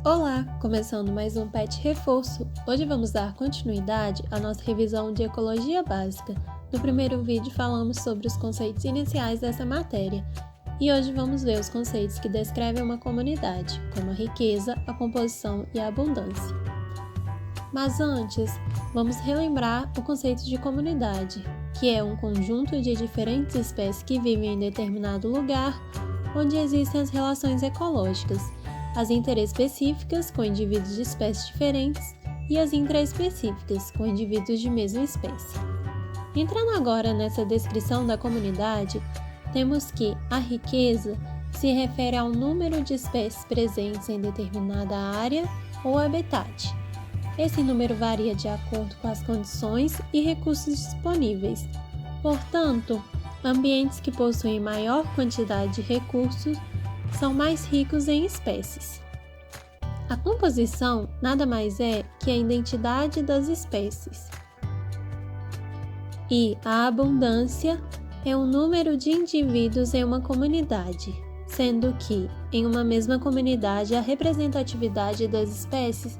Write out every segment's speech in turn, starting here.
Olá! Começando mais um PET Reforço. Hoje vamos dar continuidade à nossa revisão de Ecologia Básica. No primeiro vídeo falamos sobre os conceitos iniciais dessa matéria e hoje vamos ver os conceitos que descrevem uma comunidade, como a riqueza, a composição e a abundância. Mas antes, vamos relembrar o conceito de comunidade, que é um conjunto de diferentes espécies que vivem em determinado lugar, onde existem as relações ecológicas, as interespecíficas, com indivíduos de espécies diferentes, e as intraespecíficas, com indivíduos de mesma espécie. Entrando agora nessa descrição da comunidade, temos que a riqueza se refere ao número de espécies presentes em determinada área ou habitat. Esse número varia de acordo com as condições e recursos disponíveis. Portanto, ambientes que possuem maior quantidade de recursos são mais ricos em espécies. A composição nada mais é que a identidade das espécies. E a abundância é o número de indivíduos em uma comunidade, sendo que, em uma mesma comunidade, a representatividade das espécies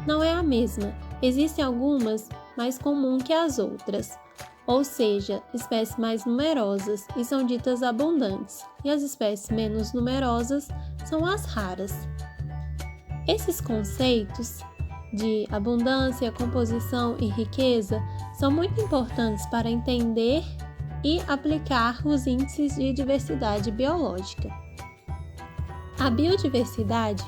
não é a mesma. Existem algumas mais comuns que as outras, ou seja, espécies mais numerosas e são ditas abundantes, e as espécies menos numerosas são as raras. Esses conceitos de abundância, composição e riqueza são muito importantes para entender e aplicar os índices de diversidade biológica. A biodiversidade,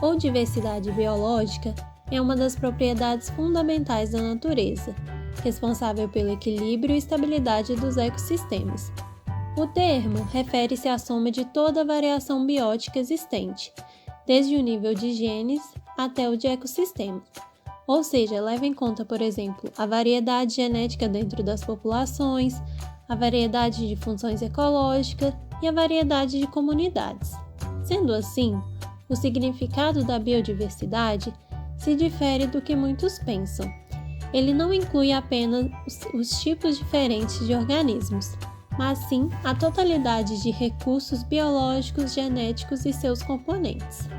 ou diversidade biológica, é uma das propriedades fundamentais da natureza, responsável pelo equilíbrio e estabilidade dos ecossistemas. O termo refere-se à soma de toda a variação biótica existente, desde o nível de genes até o de ecossistema. Ou seja, leva em conta, por exemplo, a variedade genética dentro das populações, a variedade de funções ecológicas e a variedade de comunidades. Sendo assim, o significado da biodiversidade se difere do que muitos pensam. Ele não inclui apenas os tipos diferentes de organismos, mas sim a totalidade de recursos biológicos, genéticos e seus componentes.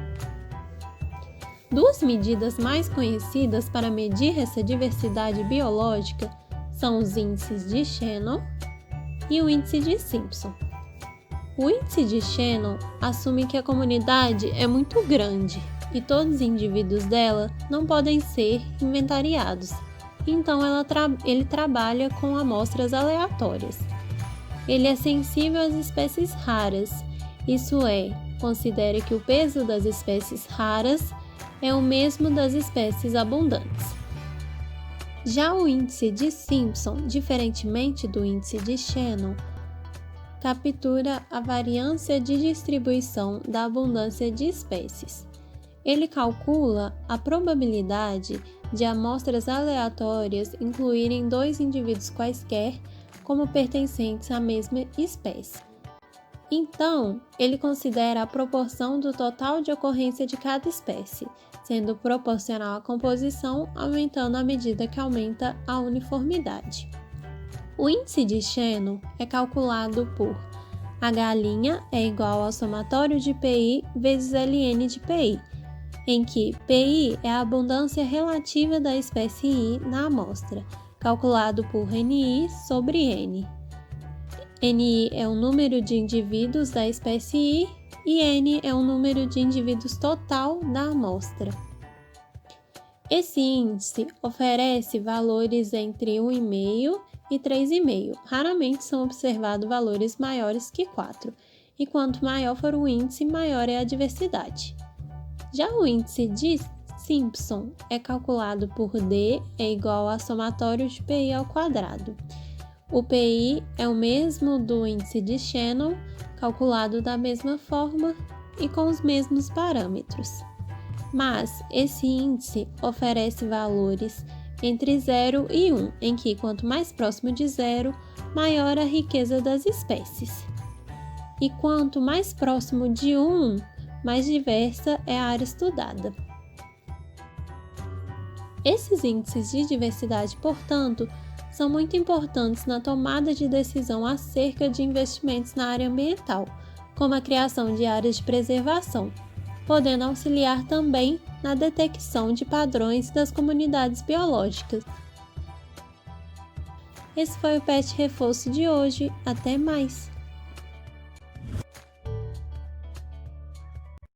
Duas medidas mais conhecidas para medir essa diversidade biológica são os índices de Shannon e o índice de Simpson. O índice de Shannon assume que a comunidade é muito grande e todos os indivíduos dela não podem ser inventariados. Então, ele trabalha com amostras aleatórias. Ele é sensível às espécies raras, isso é, considera que o peso das espécies raras é o mesmo das espécies abundantes. Já o índice de Simpson, diferentemente do índice de Shannon, captura a variância de distribuição da abundância de espécies. Ele calcula a probabilidade de amostras aleatórias incluírem dois indivíduos quaisquer como pertencentes à mesma espécie. Então, ele considera a proporção do total de ocorrência de cada espécie, sendo proporcional à composição, aumentando à medida que aumenta a uniformidade. O índice de Shannon é calculado por H' é igual ao somatório de PI vezes ln de PI, em que PI é a abundância relativa da espécie I na amostra, calculado por NI sobre N. NI é o número de indivíduos da espécie I e N é o número de indivíduos total da amostra. Esse índice oferece valores entre 1,5 e 3,5. Raramente são observados valores maiores que 4, e quanto maior for o índice, maior é a diversidade. Já o índice de Simpson é calculado por D é igual a somatório de PI ao quadrado. O PI é o mesmo do índice de Shannon, calculado da mesma forma e com os mesmos parâmetros. Mas esse índice oferece valores entre 0 e 1, em que quanto mais próximo de 0, maior a riqueza das espécies. E quanto mais próximo de 1, mais diversa é a área estudada. Esses índices de diversidade, portanto, são muito importantes na tomada de decisão acerca de investimentos na área ambiental, como a criação de áreas de preservação, podendo auxiliar também na detecção de padrões das comunidades biológicas. Esse foi o PET Reforço de hoje. Até mais!